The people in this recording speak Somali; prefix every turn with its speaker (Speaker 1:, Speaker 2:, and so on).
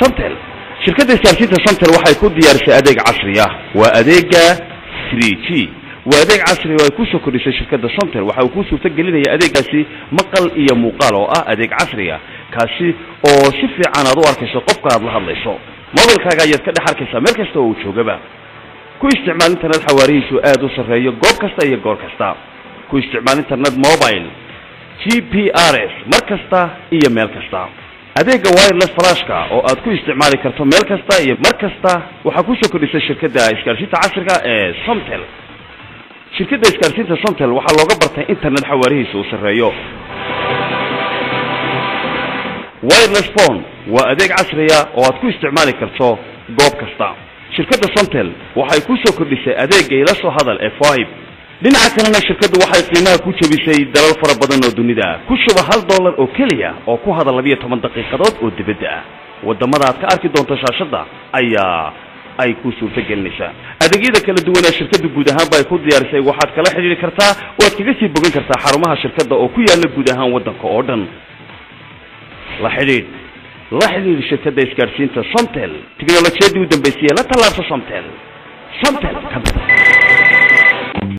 Speaker 1: somtel shirkadda isgaarsiinta somtel waxay ku diyaarisay adeeg casri ah waa adeega 3G waa adeeg casri ah oo ay ku soo kordhisay shirkadda somtel waxa uu ku suurtagelinayaa adeegaasi maqal iyo muuqaal oo ah adeeg casri ah kaasi oo si fiican aad u arkayso qofka aad la hadlayso mobilkaaga ayaad ka dhex arkaysaa meel kasta oo uu joogaba ku isticmaal internet xawaarihiisu aad u sarreeyo goob kasta iyo goor kasta ku isticmaal internet mobile GPRS mar kasta iyo meel kasta adeega wireless flashka oo aad ku isticmaali karto meel kasta iyo mar kasta waxa ku soo kordhisay shirkadda isgaarsiinta casriga ee Somtel shirkadda isgaarsiinta Somtel waxa looga bartay internet xawaarihiisu u sarreeyo wireless phone waa adeeg casri ah oo aad ku isticmaali karto goob kasta shirkadda Somtel waxay ku soo kordhisay adeega ila soo hadal ee 5 dhinaca kalena shirkaddu waxay qiimaha ku jabisay dalal fara badan oo dunida ku shuba $1 oo kaliya oo ku hadal 12 daqiiqadood oo dibadda ah wadamada aad ka arki doonto shaashada ayaa ay ku suurtagelinaysaa adeegyada kala duwan ee shirkaddu guud ahaan ay ku diyaarisay waxaad kala xiriiri kartaa oo aad kaga sii bogan kartaa xarumaha shirkadda oo ku yaala guud ahaan wadanka oo dhan la xiriir shirkadda isgaarsiinta Somtel tiknoolajiyadii u dambeysay la talaabta Somtel